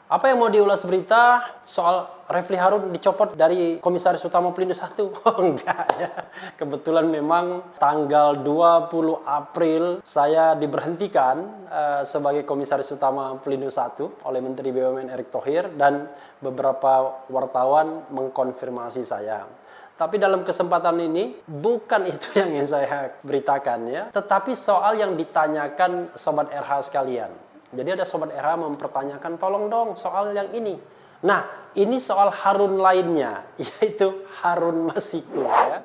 Apa yang mau diulas berita soal Refli Harun dicopot dari Komisaris Utama Pelindung 1? Oh enggak ya. Kebetulan memang tanggal 20 April saya diberhentikan sebagai Komisaris Utama Pelindung 1 oleh Menteri BUMN Erick Thohir dan beberapa wartawan mengkonfirmasi saya. Tapi dalam kesempatan ini bukan itu yang ingin saya beritakan ya, tetapi soal yang ditanyakan Sobat RH sekalian. Jadi ada Sobat RH mempertanyakan, tolong dong soal yang ini. Nah, ini soal Harun lainnya, yaitu Harun Masiku ya.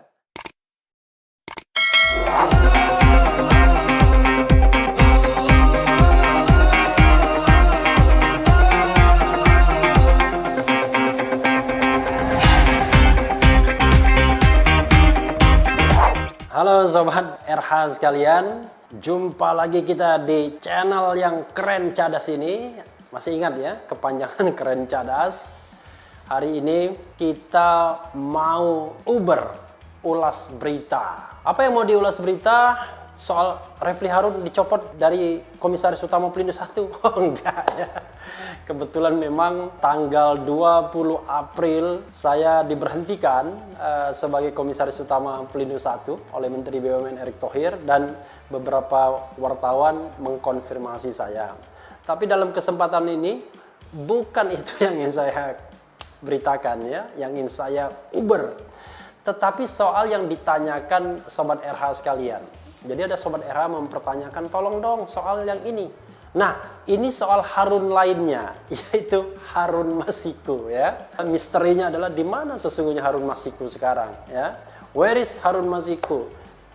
Halo Sobat RH sekalian, jumpa lagi kita di channel yang keren cadas ini. Masih ingat ya, kepanjangan keren cadas. Hari ini kita mau ulas berita. Apa yang mau diulas berita soal Refli Harun dicopot dari Komisaris Utama Pelindung 1? Oh enggak ya. Kebetulan memang tanggal 20 April saya diberhentikan sebagai Komisaris Utama Pelindung 1 oleh Menteri BUMN Erick Thohir dan beberapa wartawan mengkonfirmasi saya. Tapi dalam kesempatan ini bukan itu yang ingin saya beritakan ya, yang ingin saya tetapi soal yang ditanyakan Sobat RH sekalian. Jadi ada Sobat RH mempertanyakan, tolong dong soal yang ini. Nah, ini soal Harun lainnya, yaitu Harun Masiku ya. Misterinya adalah di mana sesungguhnya Harun Masiku sekarang ya. Where is Harun Masiku?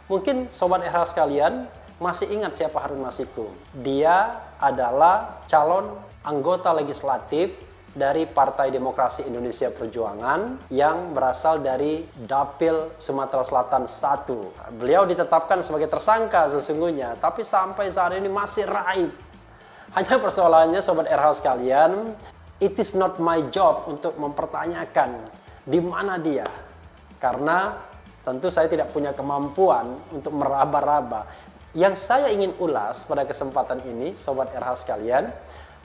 Mungkin Sobat RH sekalian masih ingat siapa Harun Masiku. Dia adalah calon anggota legislatif dari Partai Demokrasi Indonesia Perjuangan yang berasal dari Dapil Sumatera Selatan 1. Beliau ditetapkan sebagai tersangka sesungguhnya, tapi sampai saat ini masih raib. Hanya persoalannya Sobat RH sekalian, it is not my job untuk mempertanyakan di mana dia. Karena tentu saya tidak punya kemampuan untuk meraba-raba. Yang saya ingin ulas pada kesempatan ini, Sobat RH sekalian,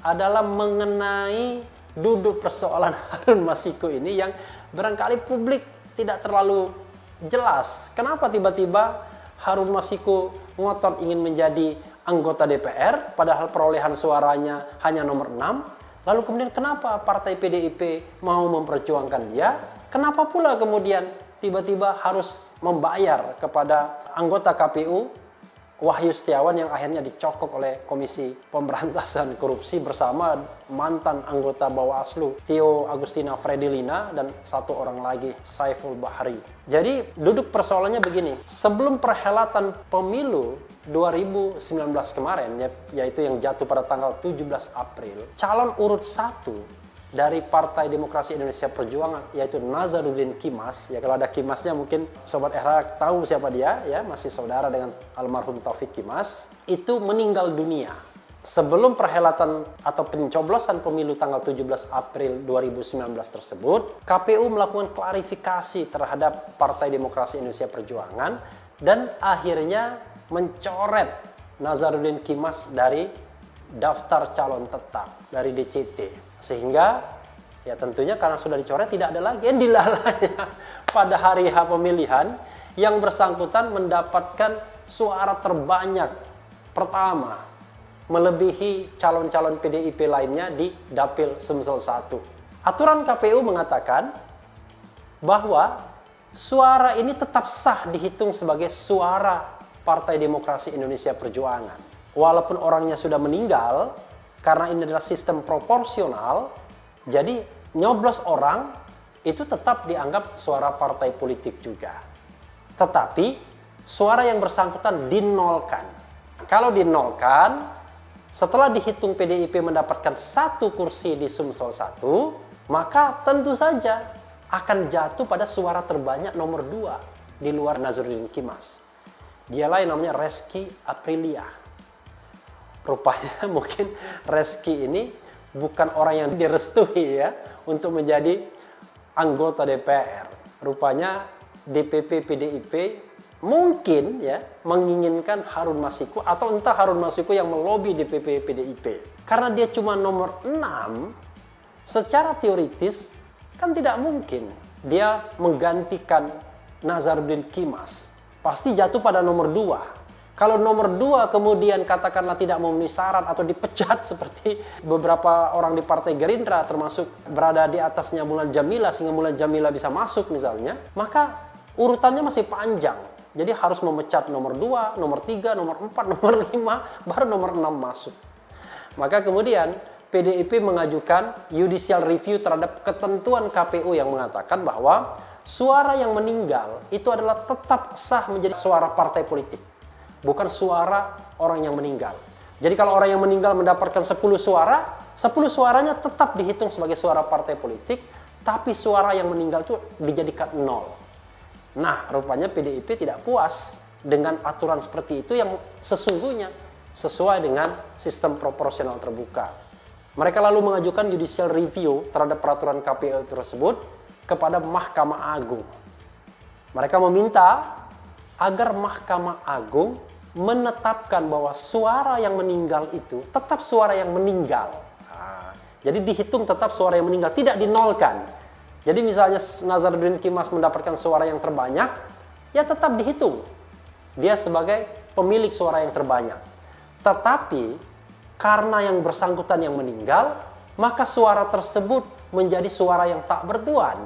adalah mengenai duduk persoalan Harun Masiku ini yang barangkali publik tidak terlalu jelas. Kenapa tiba-tiba Harun Masiku ngotot ingin menjadi anggota DPR, padahal perolehan suaranya hanya nomor 6. Lalu kemudian kenapa partai PDIP mau memperjuangkan dia? Kenapa pula kemudian tiba-tiba harus membayar kepada anggota KPU Wahyu Setiawan yang akhirnya dicokok oleh Komisi Pemberantasan Korupsi bersama mantan anggota Bawaslu Tio Agustina Fredilina dan satu orang lagi Saiful Bahri. Jadi duduk persoalannya begini, sebelum perhelatan pemilu 2019 kemarin, yaitu yang jatuh pada tanggal 17 April, calon urut 1 dari Partai Demokrasi Indonesia Perjuangan, yaitu Nazarudin Kimas. Ya, kalau ada Kimasnya mungkin Sobat RH tahu siapa dia, ya, masih saudara dengan almarhum Taufik Kimas, itu meninggal dunia. Sebelum perhelatan atau pencoblosan pemilu tanggal 17 April 2019 tersebut, KPU melakukan klarifikasi terhadap Partai Demokrasi Indonesia Perjuangan dan akhirnya mencoret Nazarudin Kimas dari daftar calon tetap dari DCT. Sehingga ya tentunya karena sudah dicoret tidak ada lagi yang dilalanya pada hari H pemilihan yang bersangkutan mendapatkan suara terbanyak pertama melebihi calon-calon PDIP lainnya di Dapil Sumsel 1. Aturan KPU mengatakan bahwa suara ini tetap sah dihitung sebagai suara Partai Demokrasi Indonesia Perjuangan. Walaupun orangnya sudah meninggal, karena ini adalah sistem proporsional, jadi nyoblos orang itu tetap dianggap suara partai politik juga. Tetapi suara yang bersangkutan dinolkan. Kalau dinolkan, setelah dihitung PDIP mendapatkan 1 kursi di Sumsel 1, maka tentu saja akan jatuh pada suara terbanyak nomor 2 di luar Nazarudin Kimas. Dialah yang namanya Reski Aprilia. Rupanya mungkin Reski ini bukan orang yang direstui ya untuk menjadi anggota DPR. Rupanya DPP PDIP mungkin ya menginginkan Harun Masiku atau entah Harun Masiku yang melobi DPP PDIP. Karena dia cuma nomor 6 Secara teoritis kan tidak mungkin dia menggantikan Nazarudin Kimas. Pasti jatuh pada nomor 2. Kalau nomor 2 kemudian katakanlah tidak memenuhi syarat atau dipecat seperti beberapa orang di Partai Gerindra, termasuk berada di atasnya Mulan Jamila sehingga Mulan Jamila bisa masuk misalnya, maka urutannya masih panjang. Jadi harus memecat nomor 2, nomor 3, nomor 4, nomor 5, baru nomor 6 masuk. Maka kemudian PDIP mengajukan judicial review terhadap ketentuan KPU yang mengatakan bahwa suara yang meninggal itu adalah tetap sah menjadi suara partai politik, bukan suara orang yang meninggal. Jadi kalau orang yang meninggal mendapatkan 10 suara, 10 suaranya tetap dihitung sebagai suara partai politik, tapi suara yang meninggal itu dijadikan 0. Nah, rupanya PDIP tidak puas dengan aturan seperti itu yang sesungguhnya sesuai dengan sistem proporsional terbuka. Mereka lalu mengajukan judicial review terhadap peraturan KPU tersebut kepada Mahkamah Agung. Mereka meminta agar Mahkamah Agung menetapkan bahwa suara yang meninggal itu tetap suara yang meninggal. Jadi dihitung tetap suara yang meninggal, tidak dinolkan. Jadi misalnya Nazarudin Kimas mendapatkan suara yang terbanyak, ya tetap dihitung. Dia sebagai pemilik suara yang terbanyak. Tetapi karena yang bersangkutan yang meninggal, maka suara tersebut menjadi suara yang tak bertuan.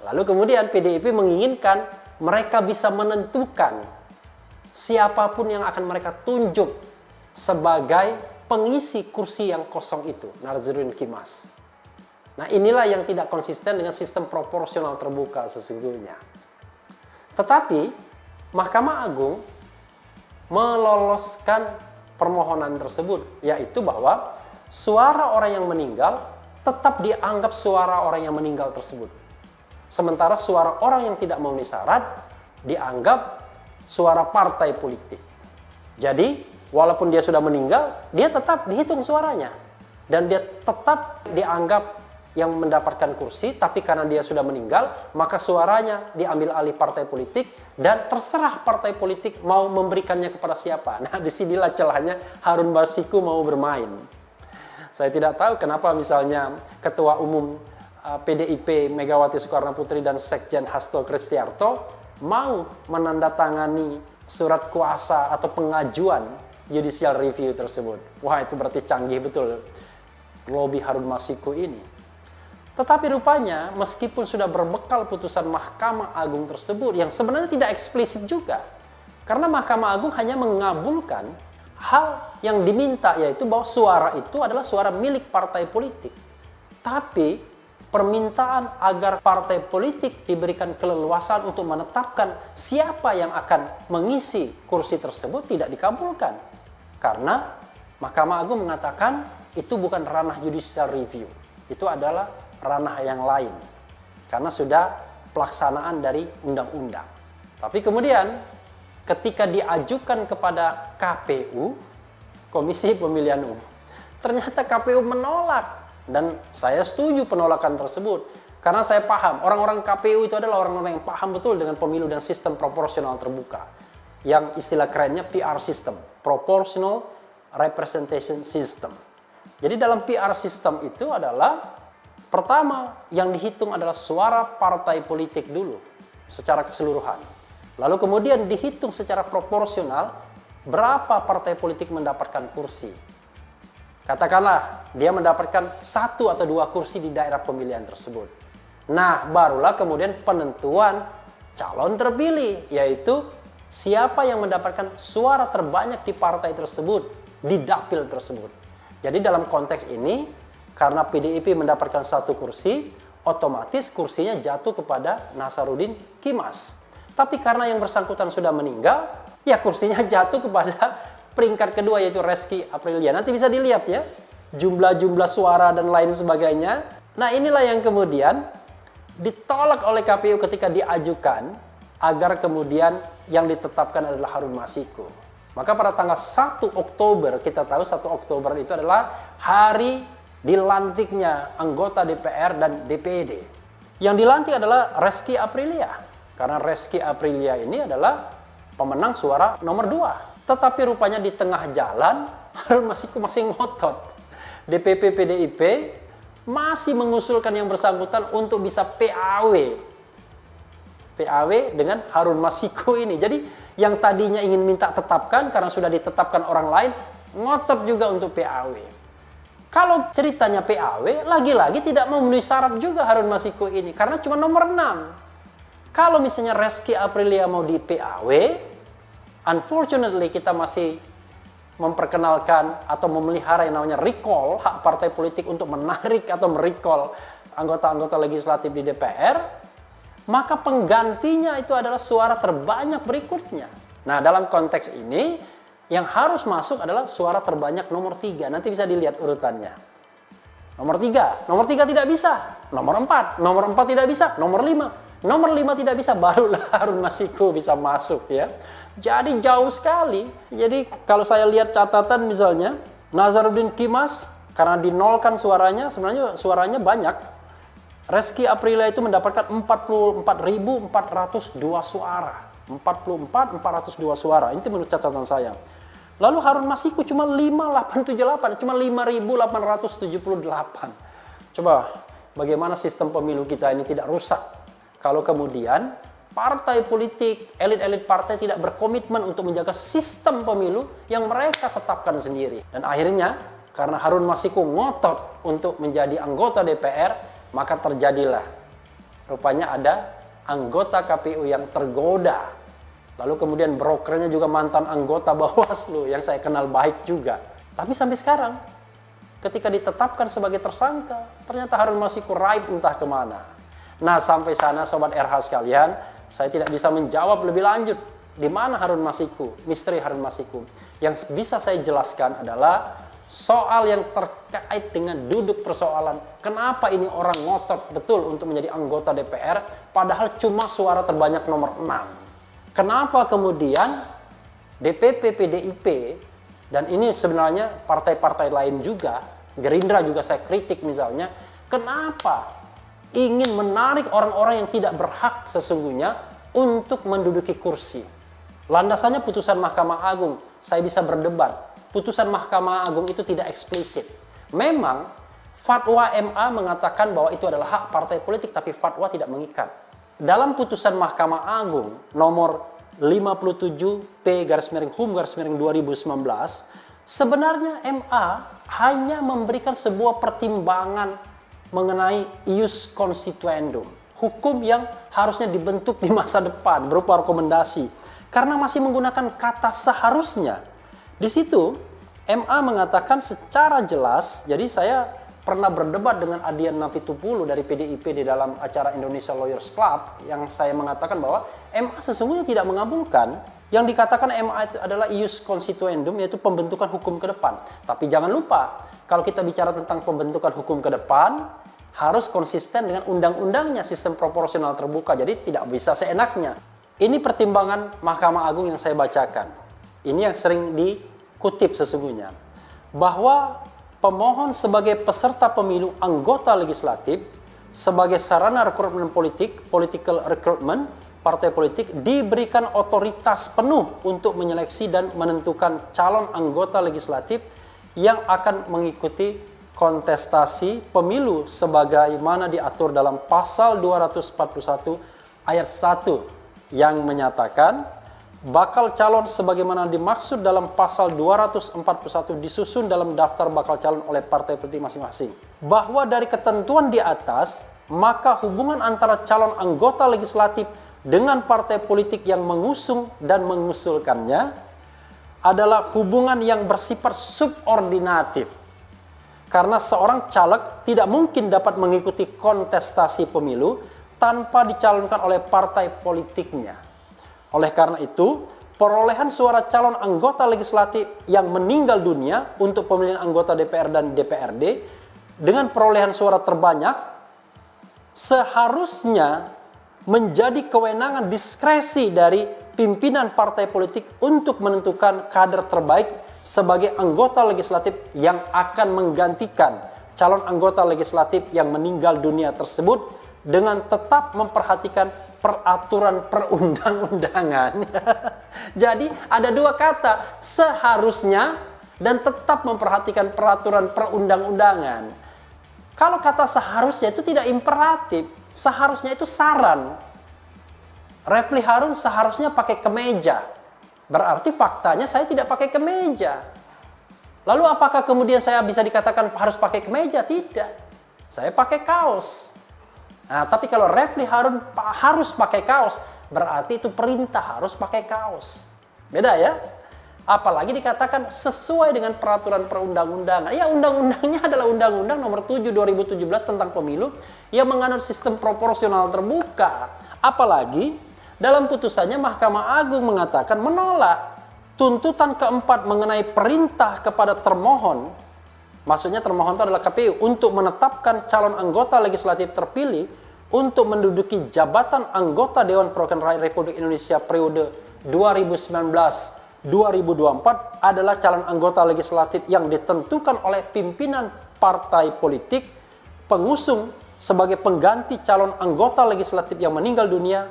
Lalu kemudian PDIP menginginkan mereka bisa menentukan siapapun yang akan mereka tunjuk sebagai pengisi kursi yang kosong itu, Nazarudin Kimas. Nah, inilah yang tidak konsisten dengan sistem proporsional terbuka sesungguhnya. Tetapi Mahkamah Agung meloloskan permohonan tersebut, yaitu bahwa suara orang yang meninggal tetap dianggap suara orang yang meninggal tersebut. Sementara suara orang yang tidak memenuhi syarat dianggap suara partai politik. Jadi, walaupun dia sudah meninggal, dia tetap dihitung suaranya. Dan dia tetap dianggap yang mendapatkan kursi, tapi karena dia sudah meninggal, maka suaranya diambil alih partai politik dan terserah partai politik mau memberikannya kepada siapa. Nah, disinilah celahnya Harun Masiku mau bermain. Saya tidak tahu kenapa misalnya Ketua Umum PDIP Megawati Soekarnoputri dan Sekjen Hasto Kristiarto mau menandatangani surat kuasa atau pengajuan judicial review tersebut. Wah, itu berarti canggih betul lobby Harun Masiku ini. Tetapi rupanya meskipun sudah berbekal putusan Mahkamah Agung tersebut yang sebenarnya tidak eksplisit juga. Karena Mahkamah Agung hanya mengabulkan hal yang diminta, yaitu bahwa suara itu adalah suara milik partai politik. Tapi permintaan agar partai politik diberikan keleluasan untuk menetapkan siapa yang akan mengisi kursi tersebut tidak dikabulkan. Karena Mahkamah Agung mengatakan itu bukan ranah judicial review. Itu adalah ranah yang lain. Karena sudah pelaksanaan dari undang-undang. Tapi kemudian ketika diajukan kepada KPU, Komisi Pemilihan Umum, ternyata KPU menolak. Dan saya setuju penolakan tersebut. Karena saya paham, orang-orang KPU itu adalah orang-orang yang paham betul dengan pemilu dan sistem proporsional terbuka. Yang istilah kerennya PR system, Proportional Representation System. Jadi dalam PR system itu adalah, pertama yang dihitung adalah suara partai politik dulu, secara keseluruhan. Lalu kemudian dihitung secara proporsional, berapa partai politik mendapatkan kursi. Katakanlah dia mendapatkan 1 atau 2 kursi di daerah pemilihan tersebut. Nah, barulah kemudian penentuan calon terpilih, yaitu siapa yang mendapatkan suara terbanyak di partai tersebut, di dapil tersebut. Jadi dalam konteks ini, karena PDIP mendapatkan 1 kursi, otomatis kursinya jatuh kepada Nazarudin Kimas. Tapi karena yang bersangkutan sudah meninggal, ya kursinya jatuh kepada peringkat kedua, yaitu Reski Aprilia. Nanti bisa dilihat ya, jumlah-jumlah suara dan lain sebagainya. Nah, inilah yang kemudian ditolak oleh KPU ketika diajukan agar kemudian yang ditetapkan adalah Harun Masiku. Maka pada tanggal 1 Oktober, kita tahu 1 Oktober itu adalah hari dilantiknya anggota DPR dan DPD. Yang dilantik adalah Reski Aprilia. Karena Reski Aprilia ini adalah pemenang suara nomor 2. Tetapi rupanya di tengah jalan, Harun Masiku masih ngotot. DPP PDIP masih mengusulkan yang bersangkutan untuk bisa PAW dengan Harun Masiku ini. Jadi yang tadinya ingin minta tetapkan karena sudah ditetapkan orang lain, ngotot juga untuk PAW. Kalau ceritanya PAW, lagi-lagi tidak memenuhi syarat juga Harun Masiku ini karena cuma nomor 6. Kalau misalnya Reski Aprilia mau di PAW, unfortunately kita masih memperkenalkan atau memelihara yang namanya recall, hak partai politik untuk menarik atau merecall anggota-anggota legislatif di DPR, maka penggantinya itu adalah suara terbanyak berikutnya. Nah, dalam konteks ini yang harus masuk adalah suara terbanyak nomor 3. Nanti bisa dilihat urutannya. Nomor 3 tidak bisa. Nomor 4 tidak bisa. Nomor 5 tidak bisa, barulah Harun Masiku bisa masuk ya. Jadi jauh sekali. Jadi kalau saya lihat catatan misalnya, Nazarudin Kimas karena dinolkan suaranya, sebenarnya suaranya banyak. Reski Aprilia itu mendapatkan 44.402 suara. 44.402 suara. Ini menurut catatan saya. Lalu Harun Masiku cuma 5.878, cuma 5.878. Coba bagaimana sistem pemilu kita ini tidak rusak kalau kemudian partai politik, elit-elit partai tidak berkomitmen untuk menjaga sistem pemilu yang mereka tetapkan sendiri. Dan akhirnya karena Harun Masiku ngotot untuk menjadi anggota DPR, maka terjadilah rupanya ada anggota KPU yang tergoda. Lalu kemudian brokernya juga mantan anggota Bawaslu yang saya kenal baik juga. Tapi sampai sekarang ketika ditetapkan sebagai tersangka, ternyata Harun Masiku raib entah kemana. Nah, sampai sana Sobat RH sekalian, saya tidak bisa menjawab lebih lanjut di mana Harun Masiku, misteri Harun Masiku. Yang bisa saya jelaskan adalah soal yang terkait dengan duduk persoalan. Kenapa ini orang ngotot betul untuk menjadi anggota DPR, padahal cuma suara terbanyak nomor 6. Kenapa kemudian DPP PDIP, dan ini sebenarnya partai-partai lain juga, Gerindra juga saya kritik misalnya, kenapa ingin menarik orang-orang yang tidak berhak sesungguhnya untuk menduduki kursi? Landasannya putusan Mahkamah Agung. Saya bisa berdebat. Putusan Mahkamah Agung itu tidak eksplisit. Memang fatwa MA mengatakan bahwa itu adalah hak partai politik, tapi fatwa tidak mengikat. Dalam putusan Mahkamah Agung nomor 57P/HUM/2019, sebenarnya MA hanya memberikan sebuah pertimbangan mengenai ius constituendum, hukum yang harusnya dibentuk di masa depan berupa rekomendasi, karena masih menggunakan kata seharusnya. Di situ MA mengatakan secara jelas, jadi saya pernah berdebat dengan Adian Napitupulu dari PDIP di dalam acara Indonesia Lawyers Club yang saya mengatakan bahwa MA sesungguhnya tidak mengabulkan yang dikatakan MA itu adalah ius constituendum, yaitu pembentukan hukum ke depan. Tapi jangan lupa, kalau kita bicara tentang pembentukan hukum ke depan, harus konsisten dengan undang-undangnya, sistem proporsional terbuka. Jadi tidak bisa seenaknya. Ini pertimbangan Mahkamah Agung yang saya bacakan. Ini yang sering dikutip sesungguhnya. Bahwa pemohon sebagai peserta pemilu anggota legislatif sebagai sarana rekrutmen politik, political recruitment, partai politik diberikan otoritas penuh untuk menyeleksi dan menentukan calon anggota legislatif yang akan mengikuti kontestasi pemilu sebagaimana diatur dalam pasal 241 ayat 1 yang menyatakan bakal calon sebagaimana dimaksud dalam pasal 241 disusun dalam daftar bakal calon oleh partai politik masing-masing. Bahwa dari ketentuan di atas, maka hubungan antara calon anggota legislatif dengan partai politik yang mengusung dan mengusulkannya adalah hubungan yang bersifat subordinatif. Karena seorang caleg tidak mungkin dapat mengikuti kontestasi pemilu tanpa dicalonkan oleh partai politiknya. Oleh karena itu, perolehan suara calon anggota legislatif yang meninggal dunia untuk pemilihan anggota DPR dan DPRD dengan perolehan suara terbanyak seharusnya menjadi kewenangan diskresi dari pimpinan partai politik untuk menentukan kader terbaik sebagai anggota legislatif yang akan menggantikan calon anggota legislatif yang meninggal dunia tersebut dengan tetap memperhatikan peraturan perundang-undangan. Jadi ada dua kata, seharusnya dan tetap memperhatikan peraturan perundang-undangan. Kalau kata seharusnya itu tidak imperatif, seharusnya itu saran. Refli Harun seharusnya pakai kemeja. Berarti faktanya saya tidak pakai kemeja. Lalu apakah kemudian saya bisa dikatakan harus pakai kemeja? Tidak. Saya pakai kaos. Nah, tapi kalau Refli Harun harus pakai kaos, berarti itu perintah harus pakai kaos. Beda ya? Apalagi dikatakan sesuai dengan peraturan perundang-undangan. Ya, undang-undangnya adalah Undang-Undang Nomor 7 2017 tentang pemilu yang menganut sistem proporsional terbuka. Apalagi dalam putusannya Mahkamah Agung mengatakan menolak tuntutan keempat mengenai perintah kepada termohon. Maksudnya termohon itu adalah KPU untuk menetapkan calon anggota legislatif terpilih untuk menduduki jabatan anggota Dewan Perwakilan Rakyat Republik Indonesia periode 2019-2024 adalah calon anggota legislatif yang ditentukan oleh pimpinan partai politik pengusung sebagai pengganti calon anggota legislatif yang meninggal dunia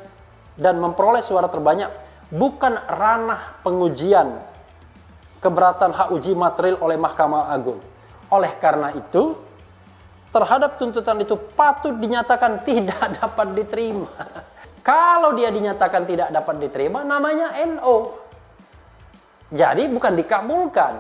dan memperoleh suara terbanyak, bukan ranah pengujian keberatan hak uji material oleh Mahkamah Agung. Oleh karena itu, terhadap tuntutan itu patut dinyatakan tidak dapat diterima. Kalau dia dinyatakan tidak dapat diterima, namanya NO. Jadi bukan dikabulkan.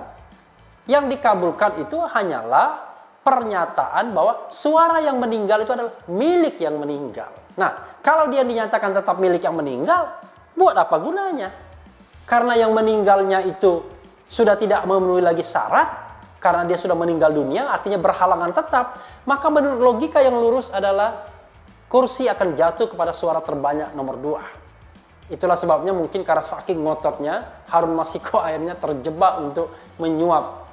Yang dikabulkan itu hanyalah pernyataan bahwa suara yang meninggal itu adalah milik yang meninggal. Nah, kalau dia dinyatakan tetap milik yang meninggal, buat apa gunanya? Karena yang meninggalnya itu sudah tidak memenuhi lagi syarat, karena dia sudah meninggal dunia, artinya berhalangan tetap, maka menurut logika yang lurus adalah kursi akan jatuh kepada suara terbanyak nomor 2. Itulah sebabnya mungkin karena saking ngototnya, Harun Masiku akhirnya terjebak untuk menyuap,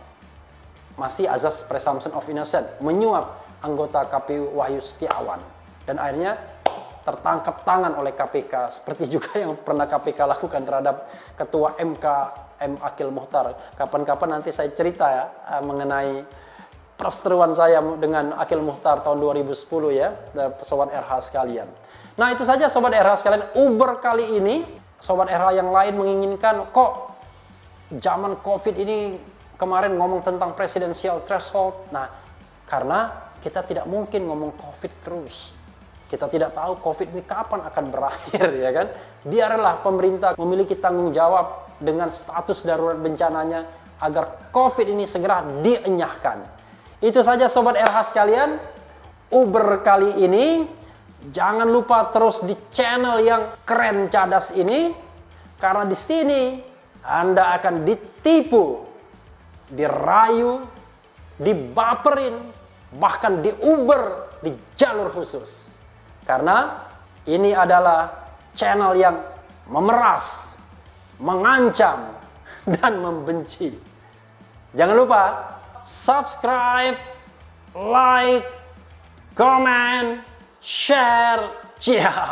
masih azas presumption of innocent, menyuap anggota KPU Wahyu Setiawan. Dan akhirnya tertangkap tangan oleh KPK, seperti juga yang pernah KPK lakukan terhadap Ketua MK M. Akil Muhtar. Kapan-kapan nanti saya cerita ya mengenai perseteruan saya dengan Akil Muhtar tahun 2010 ya, Sobat RH sekalian. Nah, itu saja Sobat RH sekalian. Uber kali ini, Sobat RH yang lain menginginkan, kok zaman COVID ini kemarin ngomong tentang presidensial threshold. Nah, karena kita tidak mungkin ngomong COVID terus. Kita tidak tahu COVID ini kapan akan berakhir, ya kan? Biarlah pemerintah memiliki tanggung jawab dengan status darurat bencananya agar COVID ini segera dienyahkan. Itu saja Sobat RH sekalian. Uber kali ini. Jangan lupa terus di channel yang keren cadas ini, karena di sini Anda akan ditipu, dirayu, dibaperin, bahkan diuber di jalur khusus. Karena ini adalah channel yang memeras, mengancam, dan membenci. Jangan lupa subscribe, like, comment, share,